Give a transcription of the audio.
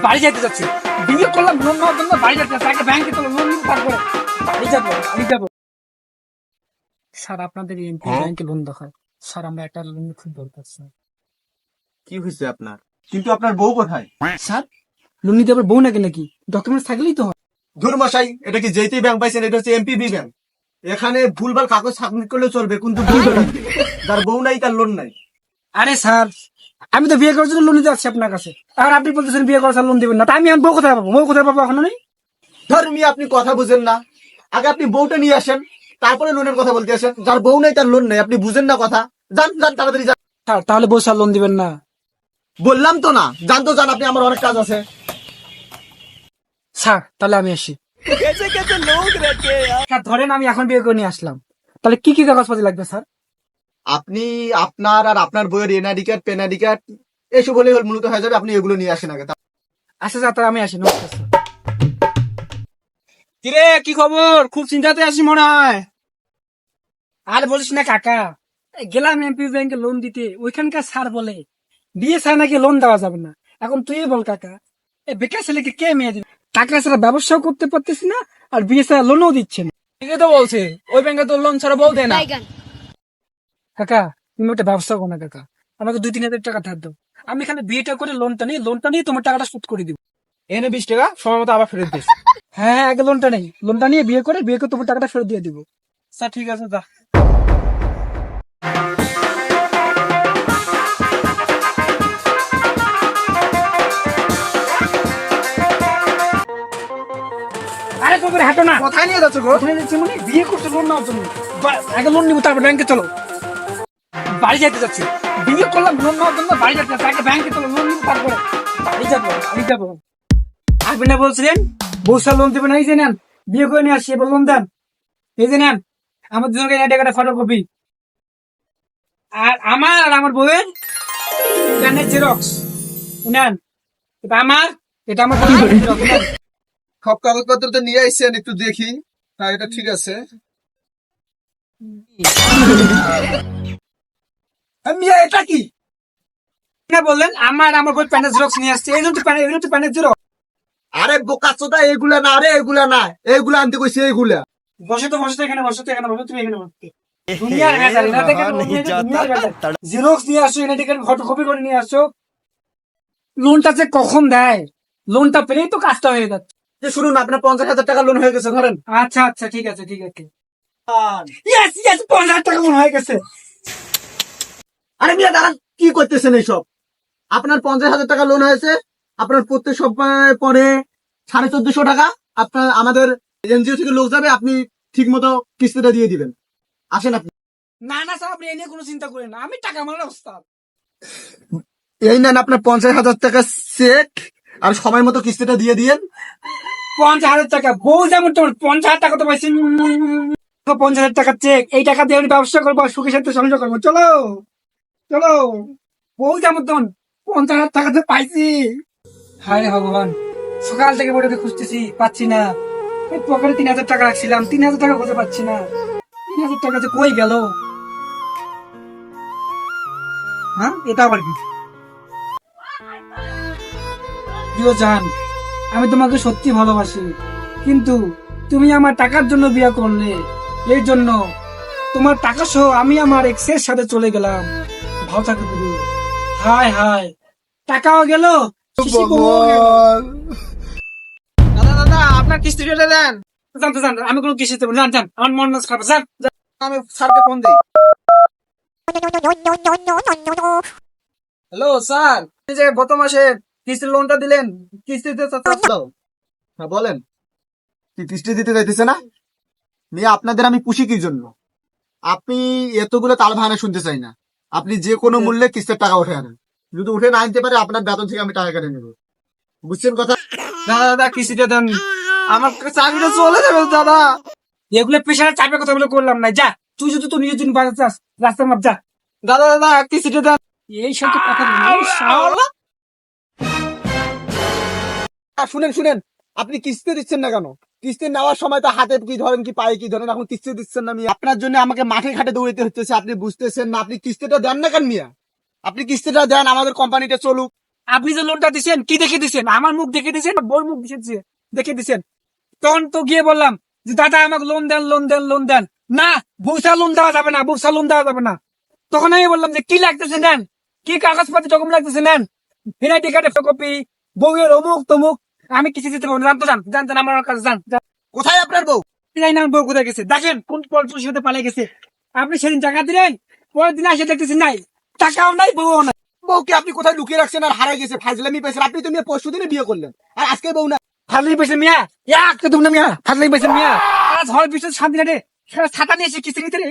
বাড়ি যেতে যাচ্ছি, বিয়ে করলাম লোন নেওয়ার জন্য বাড়ি যেতে যাচ্ছি, আগে ব্যাংকে তো লোন নিব, তারপরে বাড়ি যাবো। স্যার আপনাদের এমপি ব্যাংকে লোন দেখায়, স্যার আমরা একটা লোন খুব দরকার স্যার। কি হয়েছে আপনার? কিন্তু আপনার বউ কোথায়? স্যার লোন নিতে আবার বউ নাকি নাকি ডকুমেন্টস থাকলেই তো হয়। ধুর মশাই, এটা কি যেইতেই ব্যাংক পাইছেন? এটা হচ্ছে এমপিবি ব্যাংক। এখানে ভুলভাল কাগজ সাবমিট করলে চলবে, কিন্তু যার বউ নাই তার লোন নাই। আরে স্যার আমি তো বিয়ে করার জন্য লোন নিতে যাচ্ছি আপনার কাছে, আর আপনি বলতেছেন বিয়ে করার লোন দিবেন না, তা আমি বউ কোথায় পাবো? বউ কোথায় পাবো এখনো নেই। ধর্মী আপনি কথা বুঝেন না। আগে আপনি বউটা নিয়ে আসেন, তারপরে লোনের কথা বলতে আসেন। যার বউ নাই তার লোন নাই, আপনি বুঝেন না কথা। যান যান তাড়াতাড়ি যান। স্যার তাহলে বউ স্যার লোন দিবেন না? বললাম তো না, যান তো যান, আপনি, আমার অনেক কাজ আছে। স্যার তাহলে আমি আসি। স্যার ধরেন আমি এখন বিয়ে করে নিয়ে আসলাম, তাহলে কি কি কাগজপাতি লাগবে স্যার? আপনি আপনার আর আপনার বইয়ের এনআইডি কার্ড, পেনআইডি কার্ড এসব হলে মূলত হয়ে যাবে। আপনি এগুলো নিয়ে আসেন আগে। আচ্ছা স্যার তাহলে আমি আসি, নমস্কার স্যার। কিরে কি খবর? খুব চিন্তাতে আছি মনে হয়। আর বলিস না কাকা, গেলাম এমপি ব্যাংকে লোন দিতে, ওইখানকার স্যার বলে বিয়ে স্যার নাকি লোন দেওয়া যাবে না। এখন তুই বল কাকা, এই বেকার ছেলেকে কে মেয়ে দিবে? টাকা ছাড়া ব্যবসাও করতে পারতেছি না, আর বিয়ে ছাড়া লোনও দিচ্ছে না। ঠিকই তো বলছে, ওই ব্যাংকে তো লোন ছাড়া বলতে না। কাকা তুমি একটা ব্যবস্থা করো না কাকা, আমাকে 2-3 হাজার টাকা ধার দাও, আমি এখানে বিয়েটা করে লোনটা নিয়ে তোমার টাকাটা শোধ করে দিব। এনে 20 টাকা সময় মতো আবার ফেরত দিস। হ্যাঁ আগে লোনটা নিয়ে বিয়ে করে তোমার টাকাটা ফেরত দিয়ে দিব। স্যার ঠিক আছে, যা। আরে তোমরা হাঁটো না, কোথায় নিয়ে যাচ্ছ গো? কোথায় যাচ্ছি মানে বিয়ে করতে লোন নেওয়ার জন্য। আগে লোন নিবো তারপর ব্যাংকে চলো। বাড়ি যেতে যাচ্ছি, বিয়ে করলাম লোন নেওয়ার জন্য বাড়ি যেতে যাচ্ছি, আগে ব্যাংকে চলো লোন নিবো তারপরে বাড়ি যাবো। আপনি না বলছিলেন বউ স্যার লোন দেবেন, এই যে নেন বিয়ে করে নিয়ে আসি, এবার লোন দেন। এই যে নেন আমার দুজনকে টাকাটা ফটোকপি, আর আমার বউয়ের জেরক্স নেন। এটা আমার জেরক্স নেন। সব কাগজপত্র তো নিয়ে আসছেন, একটু দেখি। হ্যাঁ, এটা ঠিক আছে। মিয়া এটা কি না বললেন? আমার বই প্যান্টের জেরক্স নিয়ে আসছে, এই জন্য তো প্যান্টের জেরক্স। আরে বোকাচোদা, এগুলা না রে, এগুলা না, এগুলা আনতে কইছে, এগুলা। বসে তো এখানে বসো তুমি এখানে বসতে। দুনিয়ার ভেজাল, এটা থেকে জেরক্স নিয়ে আসছো, এটা থেকে ফটোকপি করে নিয়ে আসছো। লোনটা যে কখন দেয়, লোনটা পেলেই তো কাজটা হয়ে যাচ্ছে। যে শুনুন, আপনার 50,000 টাকা লোন হয়ে গেছে, ধরেন। আচ্ছা ঠিক আছে ইয়েস 50,000 টাকা মনে হয়ে গেছে। আরে মিয়া দাঁড়ান, কি করতেছেন এইসব? আপনার 50,000 টাকা লোন হয়েছে। আপনার প্রত্যেক সপ্তাহে পরে 1450 টাকা আপনার আমাদের এনজিও থেকে লোক যাবে, আপনি ঠিক মতো কিস্তিটা দিয়ে দিবেন। আসেন আপনি। না স্যার আপনি এ নিয়ে কোনো চিন্তা করেন না, আমি টাকা মারার ওস্তাদ। এই নেন আপনার 50,000 টাকা চেক, আর সময় মতো কিস্তিটা দিয়ে দিয়েন। 50,000 টাকা বউ যেমন তোমার 50,000 টাকা তো পাইছি, 50,000 টাকা চেক, এই টাকা দিয়ে আমি ব্যবসা করবো, সুখের সাথে সংসার করবো। চলো বউ যেমন তেমন 50,000 টাকা তো পাইছি। হায় রে ভগবান, সকাল থেকে বইটাতে খুঁজতেছি, পাচ্ছি না। এই পকেটে 3,000 টাকা রাখছিলাম, 3,000 টাকা খুঁজে পাচ্ছি না। 3,000 টাকা যে কই গেল? হ্যাঁ এটা আবার কি? প্রিয় জান, আমি তোমাকে সত্যি ভালোবাসি, কিন্তু তুমি আমার টাকার জন্য বিয়ে করলে, এই জন্য তোমার টাকা সহ আমি আমার এক্সের সাথে চলে গেলাম। ভালো থাকো তুমি। হায় টাকাও গেল, শিশি বউও গেল। দাদা আপনার কিস্তিটা দেন। জান আমি কোনো কিস্তি দেবো না, জান আমার মন মাছ খারাপ। জান আমি স্যারকে ফোন দিই। হ্যালো স্যার, এই যে গত মাসে কিস্তির লোনটা দিলেন, কিস্তিতে হ্যাঁ বলেন, কি কিস্তি দিতে চাইতেছে না? মেয়ে আপনাদের আমি পুষি কি জন্য? আপনি এতগুলো তাল ভাঙা শুনতে চাই না। আপনি যে কোনো মূল্যে কিস্তির টাকা উঠে আনেন। যদি উঠে না আনতে পারে, আপনার বেতন থেকে আমি টাকা কেটে নেব। বুঝছেন কথা? দাদা কিস্তিটা দেন, আমার চাকরিটা চলে যাবে দাদা। এগুলো পেশার চাপের কথা বলে করলাম না। যা তুই যদি তো নিজের জন্য বাজাতে চাস, রাস্তার মাপ যা। দাদা কিস্তিটা দেন। এই সব তো কথা বলি, শালা। শুনেন, আপনি কিস্তি দিচ্ছেন না কেন? কিস্তি নেওয়ার সময় তো হাতে কি ধরেন, কি পায়ে কি ধরেন, এখন কিস্তি দিচ্ছেন না মিয়া। আপনার জন্য আমাকে মাঠে ঘাটে দৌড়াতে হচ্ছে, আপনি বুঝতেছেন না? আপনি কিস্তিটা দেন না কেন মিয়া? আপনি কিস্তিটা দেন, আমাদের কোম্পানিটা চলুক। আপনি যে লোনটা দিচ্ছেন কি দেখে দিচ্ছেন? আমার মুখ দেখে দিচ্ছেন, বউর মুখ দেখে দিচ্ছেন। তখন তো গিয়ে বললাম যে দাদা আমাকে লোন দেন, লোন দেন, লোন দেন। না, বউসা লোন দেওয়া যাবে না, বউসা লোন দেওয়া যাবে না। তখন আমি বললাম যে কি লাগতেছে নেন, কি কাগজপাতি ডকুমেন্ট লাগতেছে নেন, এনআইডি কার্ডের ফটোকপি, বউয়ের অমুক তমুক। আমি কিছু দিতে পারবো না, জানতো যান, যান যান আমার কাছে যান। কোথায় আপনার বউ? জানি না আমার বউ কোথায় গেছে, দেখেন কোন পলটুর সাথে পালিয়ে গেছে। আপনি সেদিন টাকা দিলেন, পরের দিন এসে দেখতেছেন নাই, টাকাও নাই, বউও নাই। বউকে আপনি কোথায় লুকিয়ে রাখছেন আর হারাই গেছে, ফাজলামি পেয়েছেন? আপনি তো মেয়ে পরশু দিনে বিয়ে করলেন, আর আজকে বউ না। ফাজলাই পেয়েছেন মিয়া, এক তুমি না মিয়া, ফাজলাই পেয়েছেন মিয়া। ঝড় বৃষ্টি শান্তি না রে, ছাতা নিয়ে এসে কিস্তি নিতে রে।